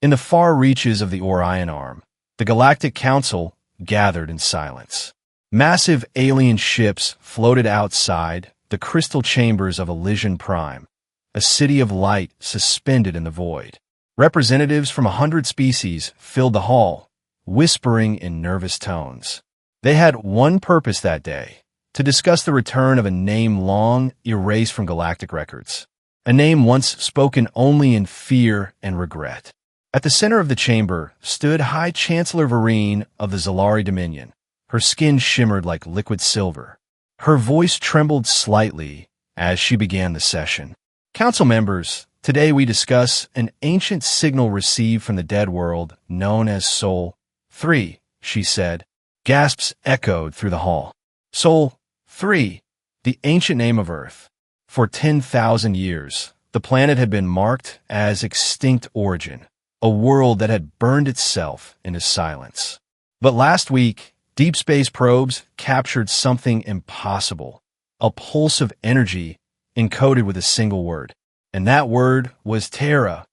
In the far reaches of the Orion Arm, the Galactic Council gathered in silence. Massive alien ships floated outside the crystal chambers of Elysian Prime, a city of light suspended in the void. Representatives from 100 species filled the hall, whispering in nervous tones. They had one purpose that day: to discuss the return of a name long erased from galactic records, a name once spoken only in fear and regret. At the center of the chamber stood High Chancellor Vereen of the Zalari Dominion. Her skin shimmered like liquid silver. Her voice trembled slightly as she began the session. Council members, today we discuss an ancient signal received from the dead world known as Sol 3, she said. Gasps echoed through the hall. Sol 3, the ancient name of Earth. For 10,000 years, the planet had been marked as extinct origin, a world that had burned itself into silence. But last week, deep space probes captured something impossible, a pulse of energy encoded with a single word. And that word was Terra.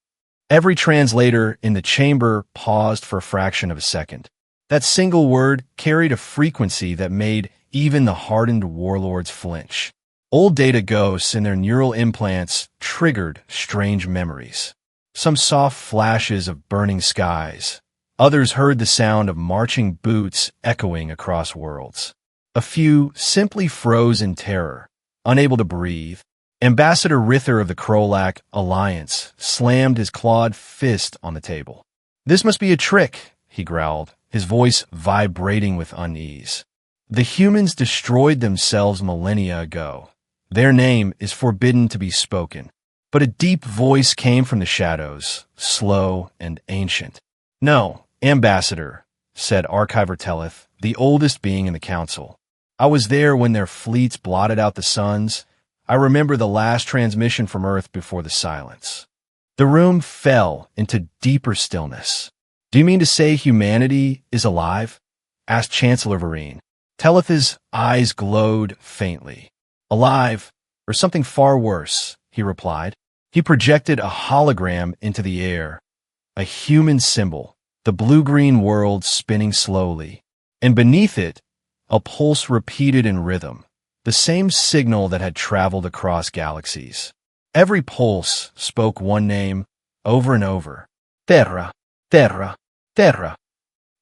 Every translator in the chamber paused for a fraction of a second. That single word carried a frequency that made even the hardened warlords flinch. Old data ghosts and their neural implants triggered strange memories. Some saw flashes of burning skies. Others heard the sound of marching boots echoing across worlds. A few simply froze in terror, unable to breathe. Ambassador Rither of the Krolak Alliance slammed his clawed fist on the table. "This must be a trick," he growled, his voice vibrating with unease. "The humans destroyed themselves millennia ago. Their name is forbidden to be spoken." But a deep voice came from the shadows, slow and ancient. "No, Ambassador," said Archiver Tellith, the oldest being in the council. "I was there when their fleets blotted out the suns. I remember the last transmission from Earth before the silence." The room fell into deeper stillness. "Do you mean to say humanity is alive?" asked Chancellor Vereen. Tellith's eyes glowed faintly. "Alive, or something far worse," he replied. He projected a hologram into the air, a human symbol, the blue-green world spinning slowly. And beneath it, a pulse repeated in rhythm, the same signal that had traveled across galaxies. Every pulse spoke one name over and over. Terra, Terra, Terra.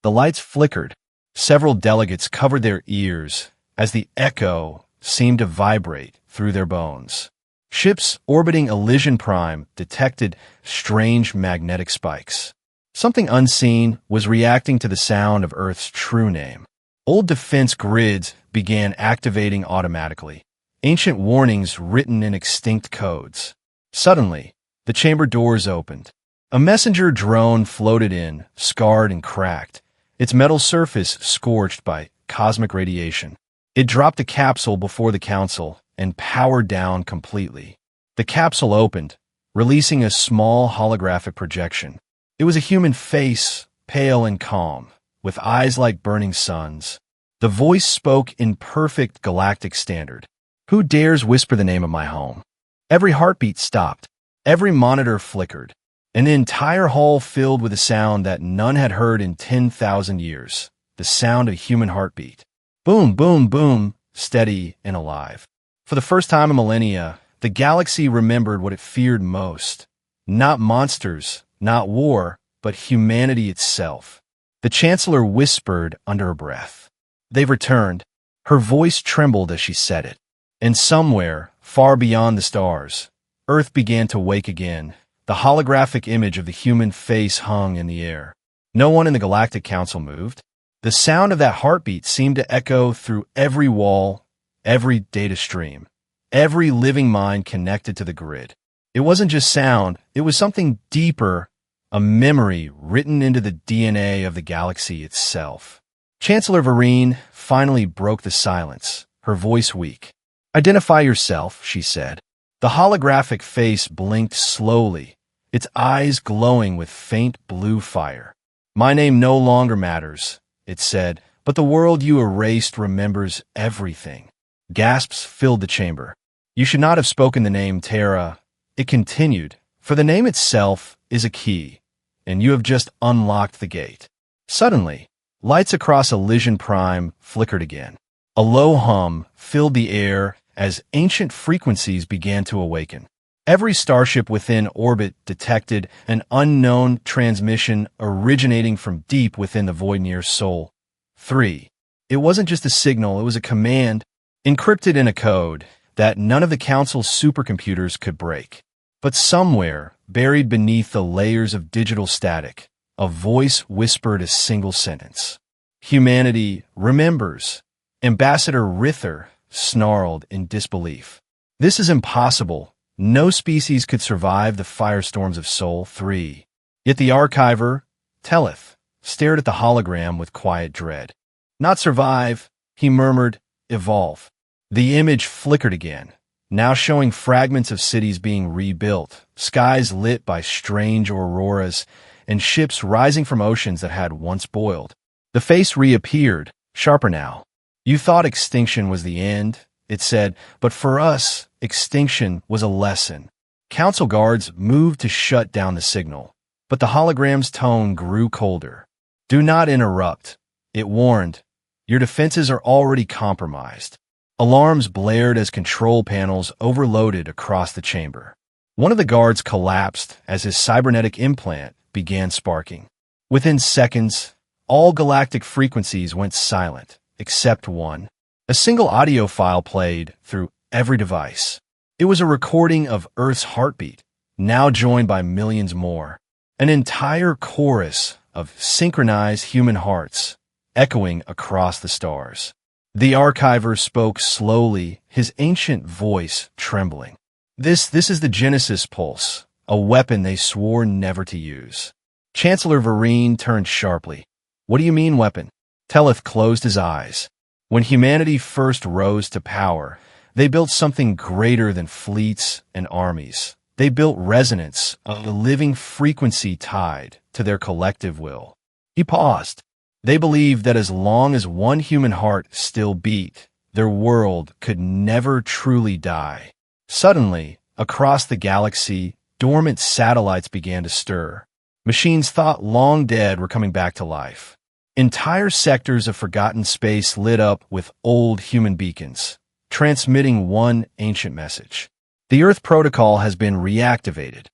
The lights flickered. Several delegates covered their ears as the echo seemed to vibrate through their bones. Ships orbiting Elysian Prime detected strange magnetic spikes. Something unseen was reacting to the sound of Earth's true name. Old defense grids began activating automatically, ancient warnings written in extinct codes. Suddenly, the chamber doors opened. A messenger drone floated in, scarred and cracked, its metal surface scorched by cosmic radiation. It dropped a capsule before the council and powered down completely. The capsule opened, releasing a small holographic projection. It was a human face, pale and calm, with eyes like burning suns. The voice spoke in perfect galactic standard. "Who dares whisper the name of my home?" Every heartbeat stopped. Every monitor flickered, and the entire hall filled with a sound that none had heard in 10,000 years, the sound of human heartbeat. Boom, boom, boom, steady and alive. For the first time in millennia, the galaxy remembered what it feared most. Not monsters, not war, but humanity itself. The Chancellor whispered under her breath. "They've returned." Her voice trembled as she said it. And somewhere, far beyond the stars, Earth began to wake again. The holographic image of the human face hung in the air. No one in the Galactic Council moved. The sound of that heartbeat seemed to echo through every wall, every data stream, every living mind connected to the grid. It wasn't just sound, it was something deeper, a memory written into the DNA of the galaxy itself. Chancellor Vereen finally broke the silence, her voice weak. "Identify yourself," she said. The holographic face blinked slowly, its eyes glowing with faint blue fire. "My name no longer matters," it said, "but the world you erased remembers everything." Gasps filled the chamber. "You should not have spoken the name Terra," it continued, "for the name itself is a key. and you have just unlocked the gate. Suddenly, lights across Elysian Prime flickered again. A low hum filled the air as ancient frequencies began to awaken. Every starship within orbit detected an unknown transmission originating from deep within the void near Sol 3. It wasn't just a signal, it was a command, encrypted in a code that none of the Council's supercomputers could break. But somewhere, buried beneath the layers of digital static, a voice whispered a single sentence. "Humanity remembers." Ambassador Rither snarled in disbelief. "This is impossible. No species could survive the firestorms of Sol 3. Yet the archiver, Teleth, stared at the hologram with quiet dread. "Not survive," he murmured, "evolve." The image flickered again, now showing fragments of cities being rebuilt, skies lit by strange auroras, and ships rising from oceans that had once boiled. The face reappeared, sharper now. "You thought extinction was the end," it said, "but for us, extinction was a lesson." Council guards moved to shut down the signal, but the hologram's tone grew colder. "Do not interrupt," it warned. "Your defenses are already compromised." Alarms blared as control panels overloaded across the chamber. One of the guards collapsed as his cybernetic implant began sparking. Within seconds, all galactic frequencies went silent, except one. A single audio file played through every device. It was a recording of Earth's heartbeat, now joined by millions more. An entire chorus of synchronized human hearts, echoing across the stars. The archiver spoke slowly, his ancient voice trembling. This is the Genesis Pulse, a weapon they swore never to use." Chancellor Vereen turned sharply. "What do you mean, weapon?" Teleth closed his eyes. "When humanity first rose to power, they built something greater than fleets and armies. They built resonance, a living frequency tied to their collective will." He paused. "They believed that as long as one human heart still beat, their world could never truly die." Suddenly, across the galaxy, dormant satellites began to stir. Machines thought long dead were coming back to life. Entire sectors of forgotten space lit up with old human beacons, transmitting one ancient message. "The Earth Protocol has been reactivated."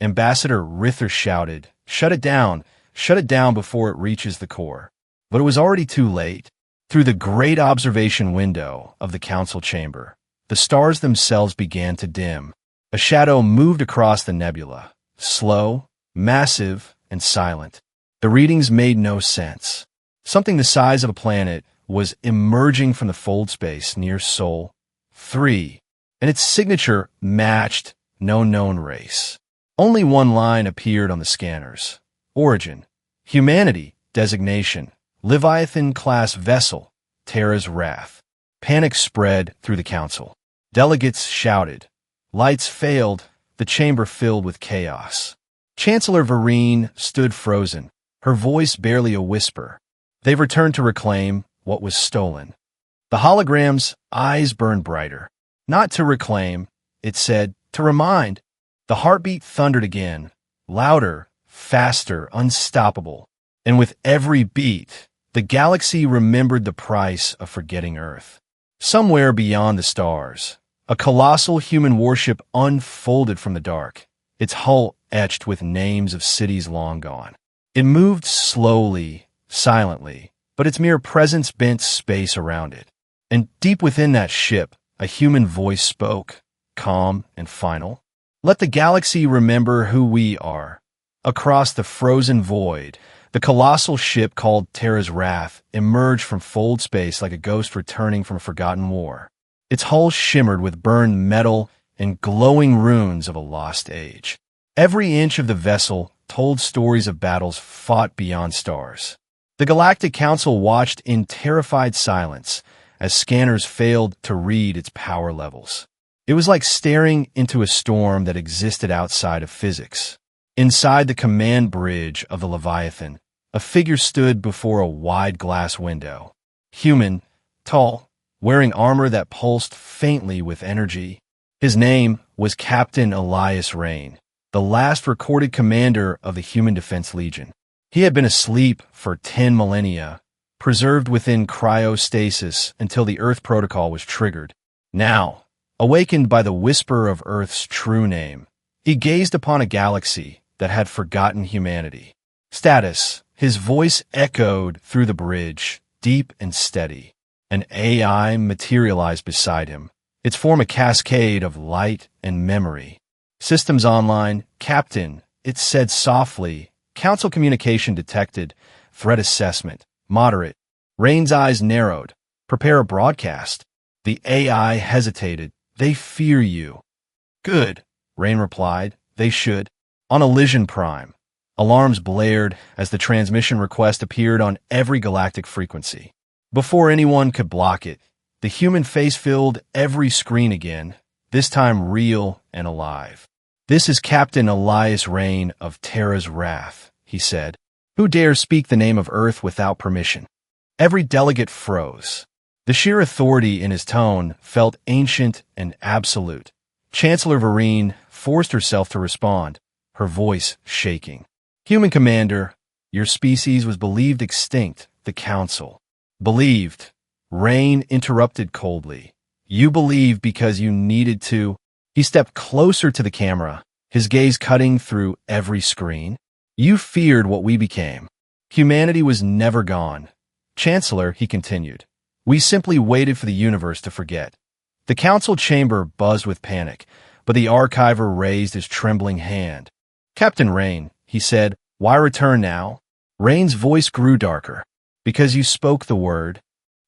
Ambassador Rither shouted, Shut it down before it reaches the core." But it was already too late. Through the great observation window of the council chamber, the stars themselves began to dim. A shadow moved across the nebula, slow, massive, and silent. The readings made no sense. Something the size of a planet was emerging from the fold space near Sol 3, and its signature matched no known race. Only one line appeared on the scanners. Origin, humanity, designation, Leviathan-class vessel, Terra's wrath. Panic spread through the council. Delegates shouted. Lights failed, the chamber filled with chaos. Chancellor Vereen stood frozen, her voice barely a whisper. They've returned to reclaim what was stolen. The hologram's eyes burned brighter. Not to reclaim, it said, to remind. The heartbeat thundered again, louder, faster, unstoppable. And with every beat, the galaxy remembered the price of forgetting Earth. Somewhere beyond the stars, a colossal human warship unfolded from the dark, its hull etched with names of cities long gone. It moved slowly, silently, but its mere presence bent space around it. And deep within that ship, a human voice spoke, calm and final. Let the galaxy remember who we are. Across the frozen void, the colossal ship called Terra's Wrath emerged from fold space like a ghost returning from a forgotten war. Its hull shimmered with burned metal and glowing runes of a lost age. Every inch of the vessel told stories of battles fought beyond stars. The Galactic Council watched in terrified silence as scanners failed to read its power levels. It was like staring into a storm that existed outside of physics. Inside the command bridge of the Leviathan, a figure stood before a wide glass window. Human, tall, wearing armor that pulsed faintly with energy. His name was Captain Elias Rain, the last recorded commander of the Human Defense Legion. He had been asleep for 10 millennia, preserved within cryostasis until the Earth Protocol was triggered. Now, awakened by the whisper of Earth's true name, he gazed upon a galaxy that had forgotten humanity. Status. His voice echoed through the bridge, deep and steady. An AI materialized beside him, its form a cascade of light and memory. Systems online, Captain, it said softly. Council communication detected. Threat assessment, moderate. Rain's eyes narrowed. Prepare a broadcast. The AI hesitated. They fear you. Good, Rain replied. They should. On Elysian Prime, alarms blared as the transmission request appeared on every galactic frequency. Before anyone could block it, the human face filled every screen again, this time real and alive. This is Captain Elias Rain of Terra's Wrath, he said. Who dares speak the name of Earth without permission? Every delegate froze. The sheer authority in his tone felt ancient and absolute. Chancellor Vereen forced herself to respond, her voice shaking. Human Commander, your species was believed extinct, the Council. Believed. Rain interrupted coldly. You believed because you needed to. He stepped closer to the camera, his gaze cutting through every screen. You feared what we became. Humanity was never gone. Chancellor, he continued. We simply waited for the universe to forget. The council chamber buzzed with panic, but the archiver raised his trembling hand. Captain Rain, he said, why return now? Rain's voice grew darker. Because you spoke the word.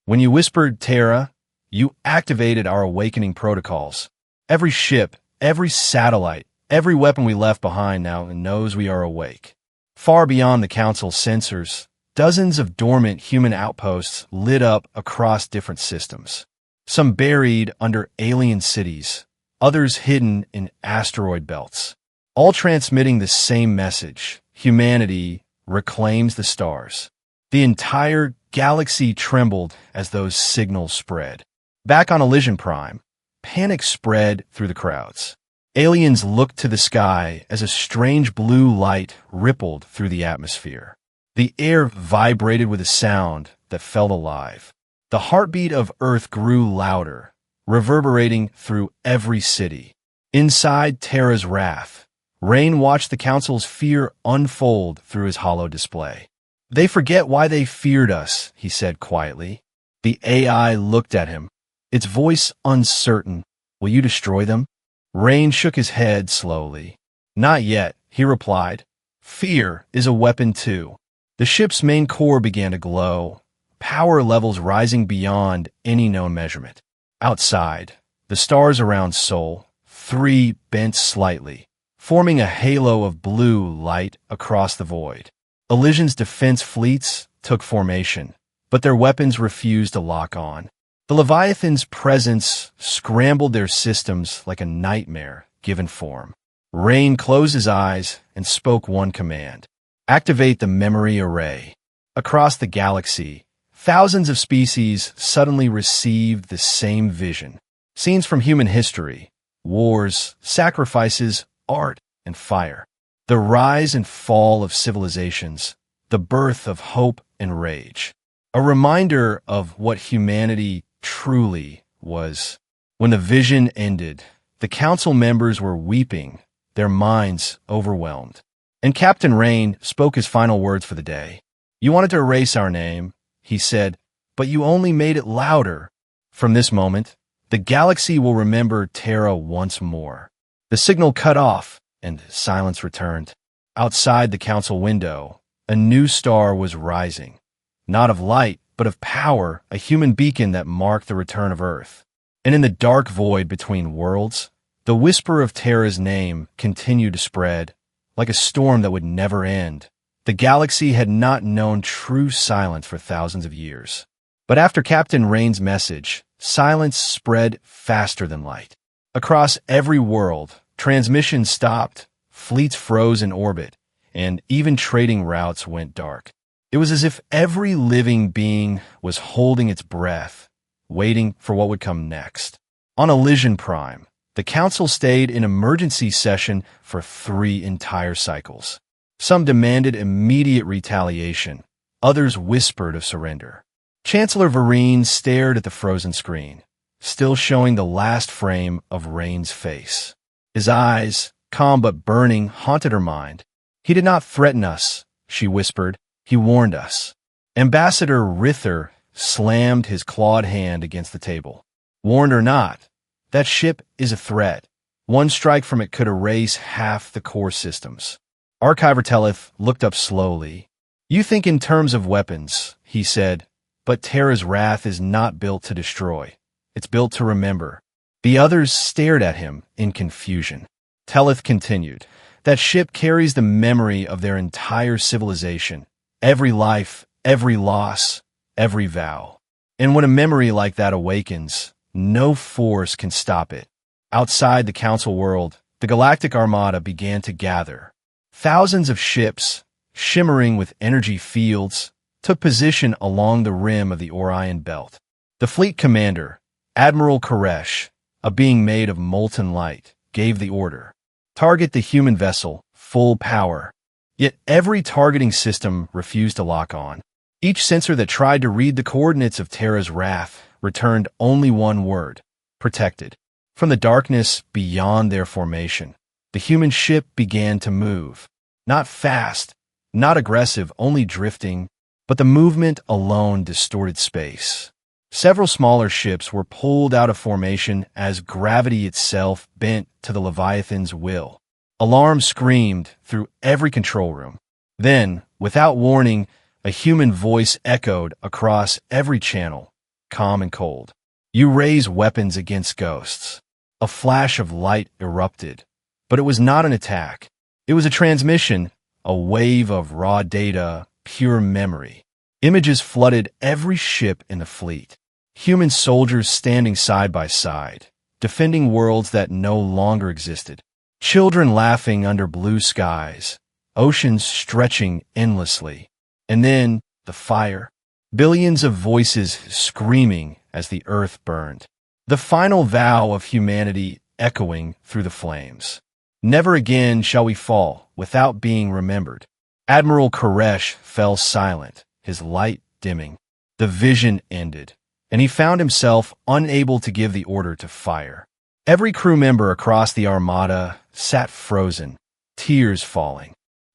When you whispered Terra, you activated our awakening protocols. Every ship, every satellite, every weapon we left behind now knows we are awake. Far beyond the council's sensors, dozens of dormant human outposts lit up across different systems. Some buried under alien cities, others hidden in asteroid belts. All transmitting the same message. Humanity reclaims the stars. The entire galaxy trembled as those signals spread. Back on Elysian Prime, panic spread through the crowds. Aliens looked to the sky as a strange blue light rippled through the atmosphere. The air vibrated with a sound that felt alive. The heartbeat of Earth grew louder, reverberating through every city. Inside Terra's Wrath, Rain watched the Council's fear unfold through his hollow display. They forget why they feared us, he said quietly. The AI looked at him, its voice uncertain. Will you destroy them? Rain shook his head slowly. Not yet, he replied. Fear is a weapon too. The ship's main core began to glow, power levels rising beyond any known measurement. Outside, the stars around Sol, 3 bent slightly, forming a halo of blue light across the void. Elysian's defense fleets took formation, but their weapons refused to lock on. The Leviathan's presence scrambled their systems like a nightmare given form. Rain closed his eyes and spoke one command. Activate the memory array. Across the galaxy, thousands of species suddenly received the same vision. Scenes from human history, wars, sacrifices, art, and fire. The rise and fall of civilizations, the birth of hope and rage. A reminder of what humanity truly was. When the vision ended, the council members were weeping, their minds overwhelmed. And Captain Rain spoke his final words for the day. You wanted to erase our name, he said, but you only made it louder. From this moment, the galaxy will remember Terra once more. The signal cut off, and silence returned. Outside the council window, a new star was rising. Not of light, but of power, a human beacon that marked the return of Earth. And in the dark void between worlds, the whisper of Terra's name continued to spread, like a storm that would never end. The galaxy had not known true silence for thousands of years. But after Captain Rain's message, silence spread faster than light. Across every world, transmissions stopped, fleets froze in orbit, and even trading routes went dark. It was as if every living being was holding its breath, waiting for what would come next. On Elysian Prime, The council stayed in emergency session for 3 entire cycles. Some demanded immediate retaliation. Others whispered of surrender. Chancellor Vereen stared at the frozen screen, still showing the last frame of Rain's face. His eyes, calm but burning, haunted her mind. "He did not threaten us," she whispered. "He warned us." Ambassador Rither slammed his clawed hand against the table. "Warned or not, that ship is a threat. One strike from it could erase half the core systems." Archiver Tellith looked up slowly. "You think in terms of weapons," he said, "but Terra's wrath is not built to destroy. It's built to remember." The others stared at him in confusion. Tellith continued, "That ship carries the memory of their entire civilization. Every life, every loss, every vow. And when a memory like that awakens, no force can stop it." Outside the Council world, the Galactic Armada began to gather. Thousands of ships, shimmering with energy fields, took position along the rim of the Orion Belt. The fleet commander, Admiral Koresh, a being made of molten light, gave the order. "Target the human vessel, full power." Yet every targeting system refused to lock on. Each sensor that tried to read the coordinates of Terra's wrath returned only one word: protected. From the darkness beyond their formation, the human ship began to move. Not fast, not aggressive, only drifting, but the movement alone distorted space. Several smaller ships were pulled out of formation as gravity itself bent to the Leviathan's will. Alarms screamed through every control room. Then, without warning, a human voice echoed across every channel, calm and cold. "You raise weapons against ghosts." A flash of light erupted, but it was not an attack. It was a transmission, a wave of raw data, pure memory. Images flooded every ship in the fleet. Human soldiers standing side by side, defending worlds that no longer existed. Children laughing under blue skies, oceans stretching endlessly. And then, the fire. Billions of voices screaming as the earth burned. The final vow of humanity echoing through the flames. "Never again shall we fall without being remembered." Admiral Koresh fell silent, his light dimming. The vision ended, and he found himself unable to give the order to fire. Every crew member across the Armada sat frozen, tears falling.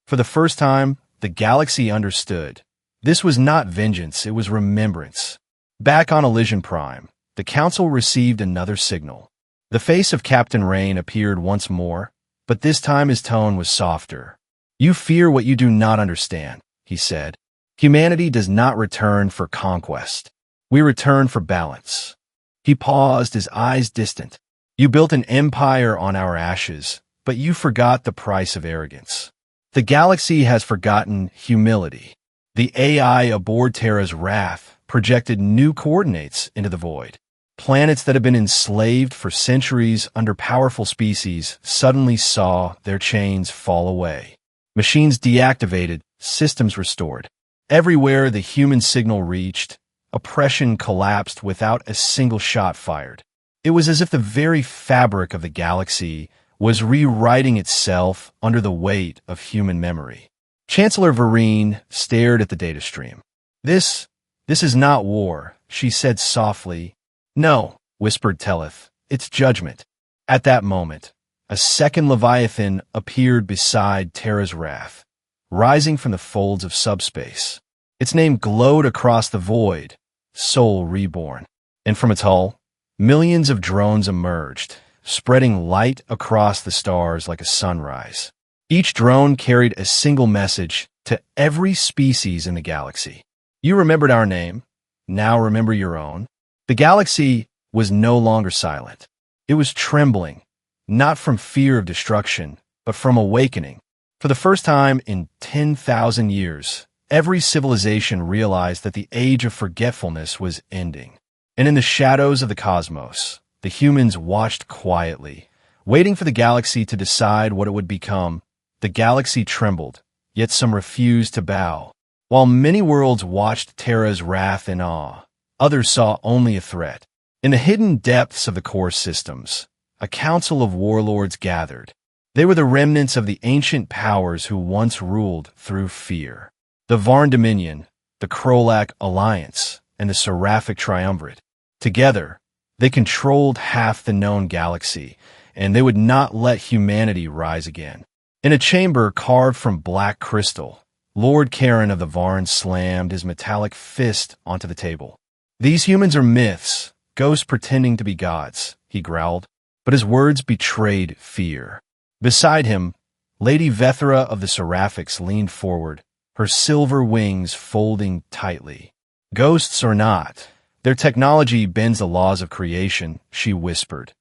For the first time, the galaxy understood. This was not vengeance, it was remembrance. Back on Elysian Prime, the Council received another signal. The face of Captain Rain appeared once more, but this time his tone was softer. "You fear what you do not understand," he said. "Humanity does not return for conquest. We return for balance." He paused, his eyes distant. "You built an empire on our ashes, but you forgot the price of arrogance. The galaxy has forgotten humility." The AI aboard Terra's wrath projected new coordinates into the void. Planets that had been enslaved for centuries under powerful species suddenly saw their chains fall away. Machines deactivated, systems restored. Everywhere the human signal reached, oppression collapsed without a single shot fired. It was as if the very fabric of the galaxy was rewriting itself under the weight of human memory. Chancellor Vereen stared at the data stream. This is not war," she said softly. "No," whispered Tellith, "it's judgment." At that moment, a second Leviathan appeared beside Terra's wrath, rising from the folds of subspace. Its name glowed across the void, Soul Reborn. And from its hull, millions of drones emerged, spreading light across the stars like a sunrise. Each drone carried a single message to every species in the galaxy. "You remembered our name. Now remember your own." The galaxy was no longer silent. It was trembling, not from fear of destruction, but from awakening. For the first time in 10,000 years, every civilization realized that the age of forgetfulness was ending. And in the shadows of the cosmos, the humans watched quietly, waiting for the galaxy to decide what it would become. The galaxy trembled, yet some refused to bow. While many worlds watched Terra's wrath in awe, others saw only a threat. In the hidden depths of the core systems, a council of warlords gathered. They were the remnants of the ancient powers who once ruled through fear. The Varn Dominion, the Krolak Alliance, and the Seraphic Triumvirate. Together, they controlled half the known galaxy, and they would not let humanity rise again. In a chamber carved from black crystal, Lord Karen of the Varn slammed his metallic fist onto the table. "These humans are myths, ghosts pretending to be gods," he growled, but his words betrayed fear. Beside him, Lady Vethra of the Seraphics leaned forward, her silver wings folding tightly. "Ghosts or not, their technology bends the laws of creation," she whispered.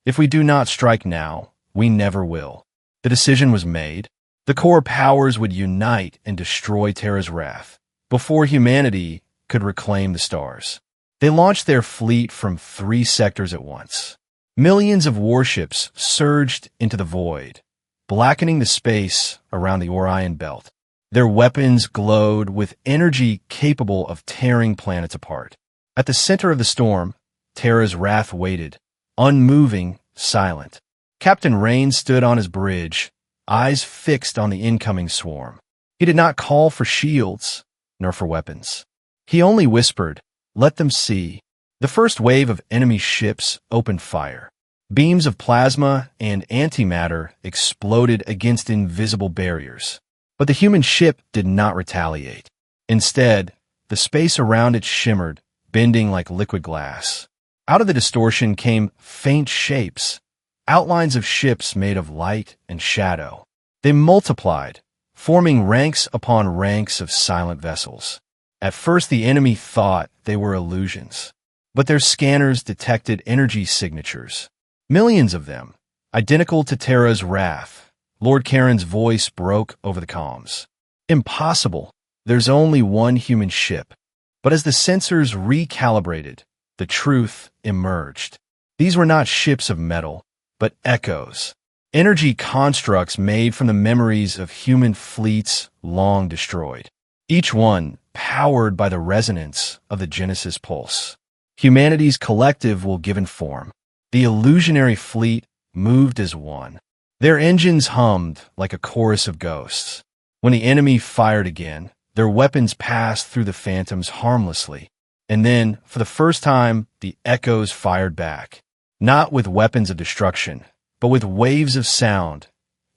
"If we do not strike now, we never will." The decision was made. The core powers would unite and destroy Terra's wrath, before humanity could reclaim the stars. They launched their fleet from 3 sectors at once. Millions of warships surged into the void, blackening the space around the Orion belt. Their weapons glowed with energy capable of tearing planets apart. At the center of the storm, Terra's wrath waited, unmoving, silent. Captain Rain stood on his bridge, eyes fixed on the incoming swarm. He did not call for shields, nor for weapons. He only whispered, "Let them see." The first wave of enemy ships opened fire. Beams of plasma and antimatter exploded against invisible barriers. But the human ship did not retaliate. Instead, the space around it shimmered, bending like liquid glass. Out of the distortion came faint shapes, outlines of ships made of light and shadow. They multiplied, forming ranks upon ranks of silent vessels. At first the enemy thought they were illusions, but their scanners detected energy signatures. Millions of them, identical to Terra's wrath. Lord Karen's voice broke over the comms. "Impossible. There's only one human ship." But as the sensors recalibrated, the truth emerged. These were not ships of metal, but echoes. Energy constructs made from the memories of human fleets long destroyed. Each one powered by the resonance of the Genesis pulse. Humanity's collective will give in form. The illusionary fleet moved as one. Their engines hummed like a chorus of ghosts. When the enemy fired again, their weapons passed through the phantoms harmlessly. And then, for the first time, the echoes fired back. Not with weapons of destruction, but with waves of sound.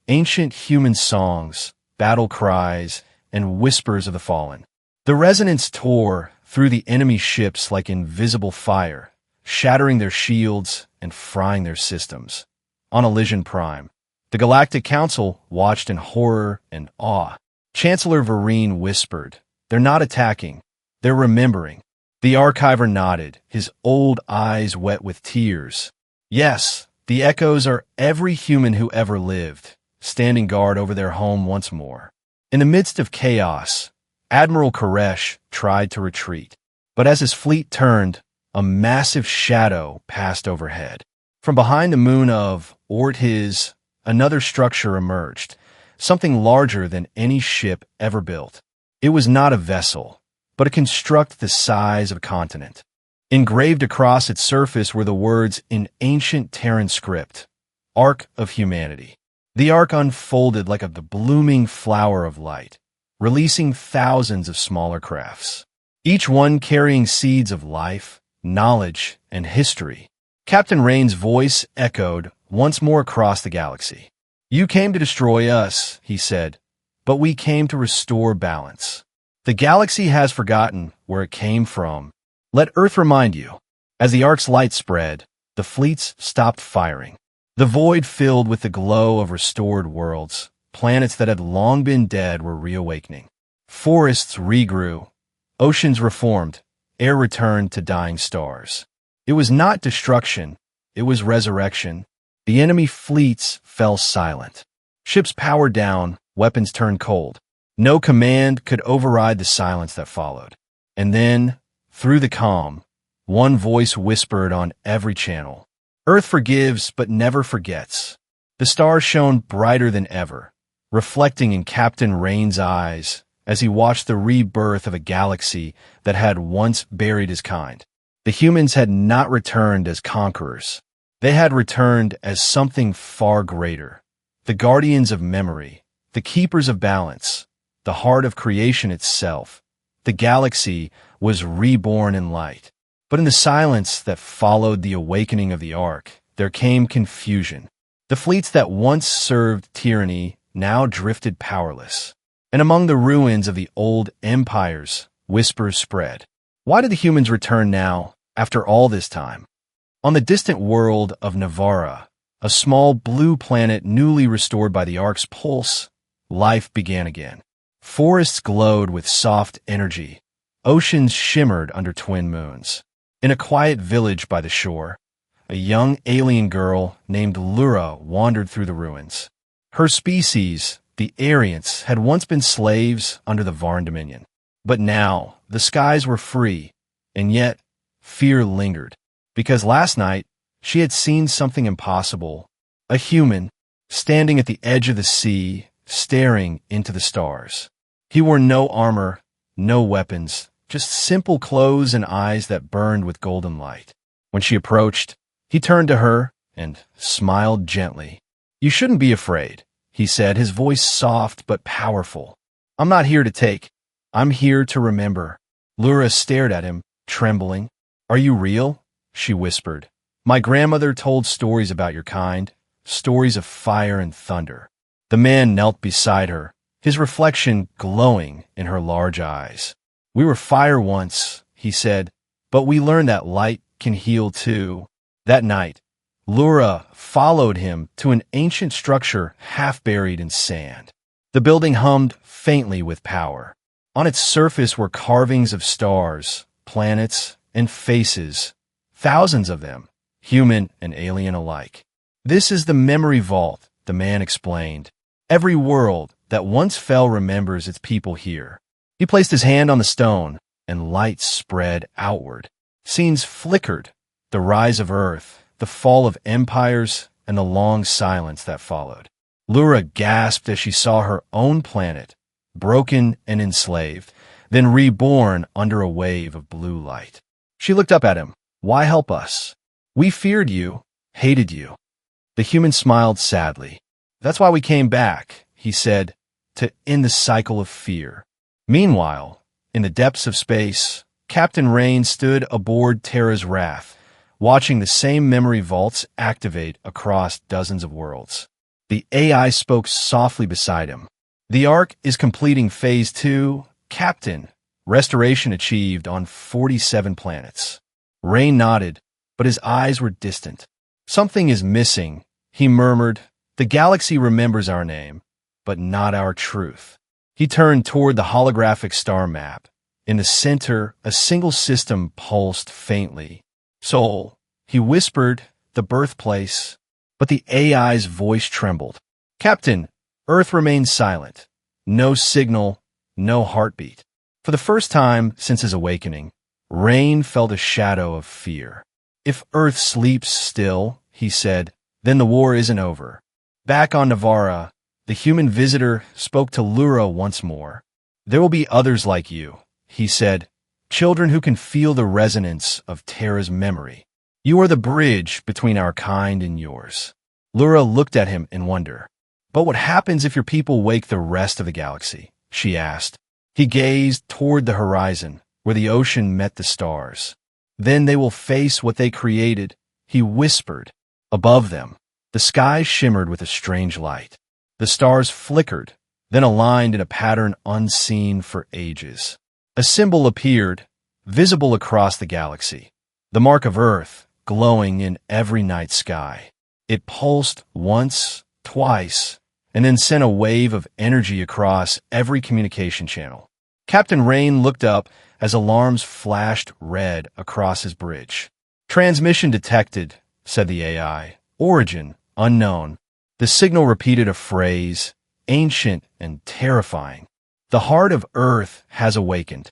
Ancient human songs, battle cries, and whispers of the fallen. The resonance tore through the enemy ships like invisible fire, shattering their shields and frying their systems. On Elysian Prime, the Galactic Council watched in horror and awe. Chancellor Vereen whispered, "They're not attacking. They're remembering." The archiver nodded, his old eyes wet with tears. "Yes, the echoes are every human who ever lived, standing guard over their home once more." In the midst of chaos, Admiral Koresh tried to retreat. But as his fleet turned, a massive shadow passed overhead. From behind the moon of Ortiz, another structure emerged, something larger than any ship ever built. It was not a vessel, but a construct the size of a continent. Engraved across its surface were the words in ancient Terran script, "Ark of Humanity." The ark unfolded like a blooming flower of light, releasing thousands of smaller crafts, each one carrying seeds of life, knowledge, and history. Captain Rain's voice echoed once more across the galaxy. "You came to destroy us," he said, "but we came to restore balance. The galaxy has forgotten where it came from. Let Earth remind you." As the ark's light spread, the fleets stopped firing. The void filled with the glow of restored worlds. Planets that had long been dead were reawakening. Forests regrew. Oceans reformed. Air returned to dying stars. It was not destruction. It was resurrection. The enemy fleets fell silent. Ships powered down, weapons turned cold. No command could override the silence that followed. And then, through the calm, one voice whispered on every channel, "Earth forgives but never forgets." The stars shone brighter than ever, reflecting in Captain Rain's eyes as he watched the rebirth of a galaxy that had once buried his kind. The humans had not returned as conquerors. They had returned as something far greater, the guardians of memory, the keepers of balance, the heart of creation itself. The galaxy was reborn in light. But in the silence that followed the awakening of the Ark, there came confusion. The fleets that once served tyranny now drifted powerless. And among the ruins of the old empires, whispers spread. Why did the humans return now, after all this time? On the distant world of Navarra, a small blue planet newly restored by the Ark's pulse, life began again. Forests glowed with soft energy. Oceans shimmered under twin moons. In a quiet village by the shore, a young alien girl named Lura wandered through the ruins. Her species, the Aryans, had once been slaves under the Varn Dominion. But now, the skies were free, and yet, fear lingered. Because last night, she had seen something impossible. A human, standing at the edge of the sea, staring into the stars. He wore no armor, no weapons, just simple clothes and eyes that burned with golden light. When she approached, he turned to her and smiled gently. "You shouldn't be afraid," he said, his voice soft but powerful. "I'm not here to take. I'm here to remember." Lura stared at him, trembling. "Are you real?" she whispered. "My grandmother told stories about your kind, stories of fire and thunder." The man knelt beside her, his reflection glowing in her large eyes. "We were fire once," he said, "but we learned that light can heal too." That night, Lura followed him to an ancient structure half buried in sand. The building hummed faintly with power. On its surface were carvings of stars, planets, and faces, thousands of them, human and alien alike. "This is the memory vault," the man explained. "Every world that once fell remembers its people here." He placed his hand on the stone, and light spread outward. Scenes flickered, the rise of Earth, the fall of empires, and the long silence that followed. Lura gasped as she saw her own planet, broken and enslaved, then reborn under a wave of blue light. She looked up at him. "Why help us? We feared you, hated you." The human smiled sadly. "That's why we came back," he said, "to end the cycle of fear." Meanwhile, in the depths of space, Captain Rain stood aboard Terra's Wrath, watching the same memory vaults activate across dozens of worlds. The AI spoke softly beside him. "The Ark is completing Phase 2, Captain. Restoration achieved on 47 planets." Rain nodded, but his eyes were distant. "Something is missing," he murmured. "The galaxy remembers our name, but not our truth." He turned toward the holographic star map. In the center, a single system pulsed faintly. "Sol," he whispered, "the birthplace." But the AI's voice trembled. "Captain, Earth remains silent. No signal, no heartbeat." For the first time since his awakening, Rain felt a shadow of fear. "If Earth sleeps still," he said, "then the war isn't over." Back on Navarra, the human visitor spoke to Lura once more. "There will be others like you," he said, "children who can feel the resonance of Terra's memory. You are the bridge between our kind and yours." Lura looked at him in wonder. "But what happens if your people wake the rest of the galaxy?" she asked. He gazed toward the horizon, where the ocean met the stars. "Then they will face what they created," he whispered. Above them, the sky shimmered with a strange light. The stars flickered, then aligned in a pattern unseen for ages. A symbol appeared, visible across the galaxy, the mark of Earth glowing in every night sky. It pulsed once, twice, and then sent a wave of energy across every communication channel. Captain Rain looked up as alarms flashed red across his bridge. "Transmission detected," said the AI. "Origin unknown." The signal repeated a phrase, ancient and terrifying. "The heart of Earth has awakened."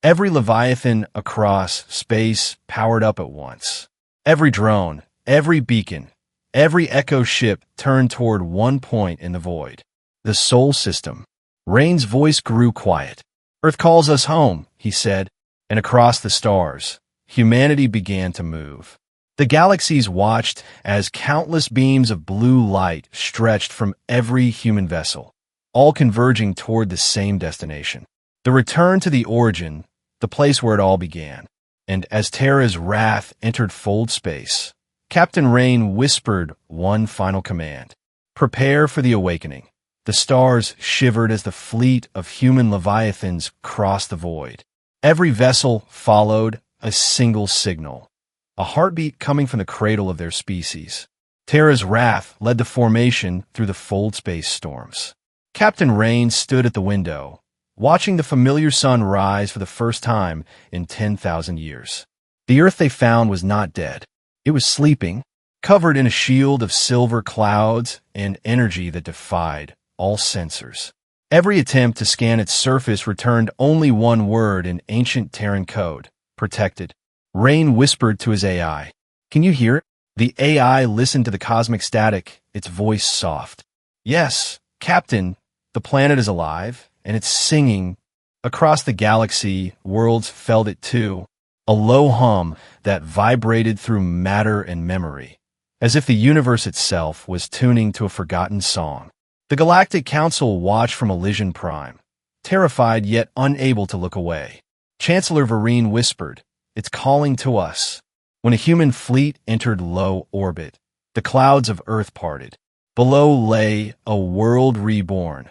Every Leviathan across space powered up at once. Every drone, every beacon, every echo ship turned toward one point in the void. The Sol system. Rain's voice grew quiet. "Earth calls us home," he said, and across the stars, humanity began to move. The galaxies watched as countless beams of blue light stretched from every human vessel, all converging toward the same destination. The return to the origin, the place where it all began. And as Terra's wrath entered fold space, Captain Rain whispered one final command. Prepare for the awakening. The stars shivered as the fleet of human leviathans crossed the void. Every vessel followed a single signal, a heartbeat coming from the cradle of their species. Terra's wrath led the formation through the fold space storms. Captain Rain stood at the window, watching the familiar sun rise for the first time in 10,000 years. The Earth they found was not dead. It was sleeping, covered in a shield of silver clouds and energy that defied all sensors. Every attempt to scan its surface returned only one word in ancient Terran code: protected. Rain whispered to his AI. Can you hear it? The AI listened to the cosmic static, its voice soft. Yes, Captain, the planet is alive, and it's singing. Across the galaxy, worlds felt it too, a low hum that vibrated through matter and memory, as if the universe itself was tuning to a forgotten song. The Galactic Council watched from Elysian Prime, terrified yet unable to look away. Chancellor Vereen whispered, "It's calling to us." When a human fleet entered low orbit, the clouds of Earth parted. Below lay a world reborn.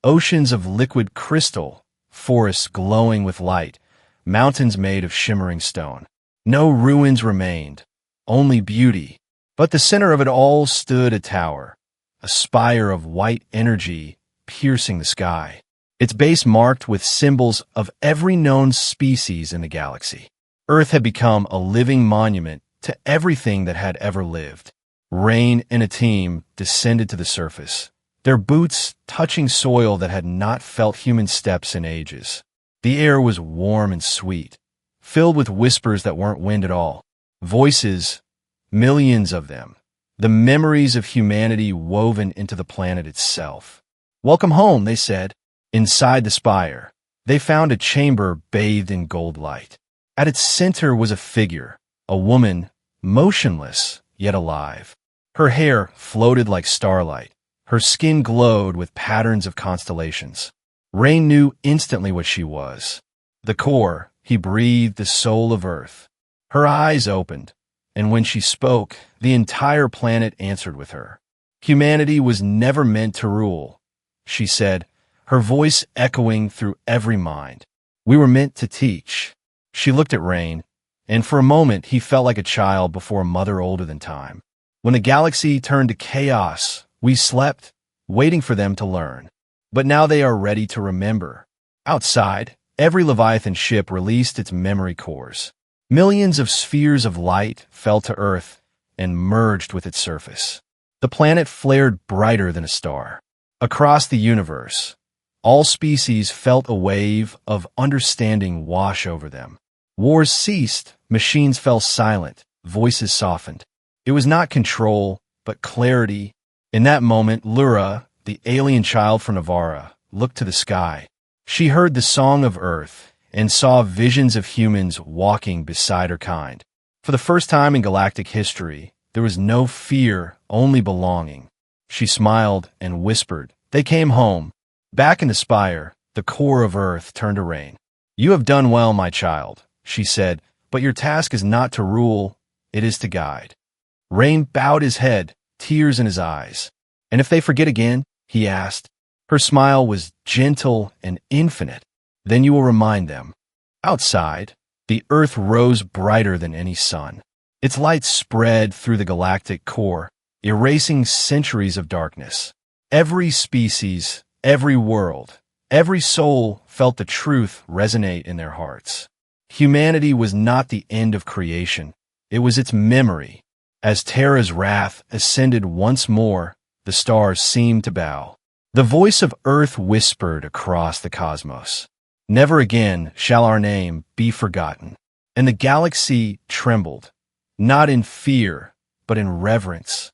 Oceans of liquid crystal, forests glowing with light, mountains made of shimmering stone. No ruins remained, only beauty. But the center of it all stood a tower, a spire of white energy piercing the sky, its base marked with symbols of every known species in the galaxy. Earth had become a living monument to everything that had ever lived. Rain and a team descended to the surface, their boots touching soil that had not felt human steps in ages. The air was warm and sweet, filled with whispers that weren't wind at all. Voices, millions of them, the memories of humanity woven into the planet itself. "Welcome home," they said. Inside the spire, they found a chamber bathed in gold light. At its center was a figure, a woman, motionless yet alive. Her hair floated like starlight. Her skin glowed with patterns of constellations. Rain knew instantly what she was. The core, he breathed the soul of Earth. Her eyes opened, and when she spoke, the entire planet answered with her. Humanity was never meant to rule, she said, her voice echoing through every mind. We were meant to teach. She looked at Rain, and for a moment he felt like a child before a mother older than time. When the galaxy turned to chaos, we slept, waiting for them to learn. But now they are ready to remember. Outside, every Leviathan ship released its memory cores. Millions of spheres of light fell to Earth and merged with its surface. The planet flared brighter than a star. Across the universe, all species felt a wave of understanding wash over them. Wars ceased, machines fell silent, voices softened. It was not control, but clarity. In that moment, Lura, the alien child from Navarra, looked to the sky. She heard the song of Earth and saw visions of humans walking beside her kind. For the first time in galactic history, there was no fear, only belonging. She smiled and whispered, "They came home." Back in the spire, the core of Earth turned to Rain. "You have done well, my child," she said, "but your task is not to rule, it is to guide." Rain bowed his head, tears in his eyes. "And if they forget again?" he asked. Her smile was gentle and infinite. "Then you will remind them." Outside, the Earth rose brighter than any sun. Its light spread through the galactic core, erasing centuries of darkness. Every species, every world, every soul felt the truth resonate in their hearts. Humanity was not the end of creation. It was its memory. As Terra's wrath ascended once more, the stars seemed to bow. The voice of Earth whispered across the cosmos, "Never again shall our name be forgotten." And the galaxy trembled, not in fear, but in reverence.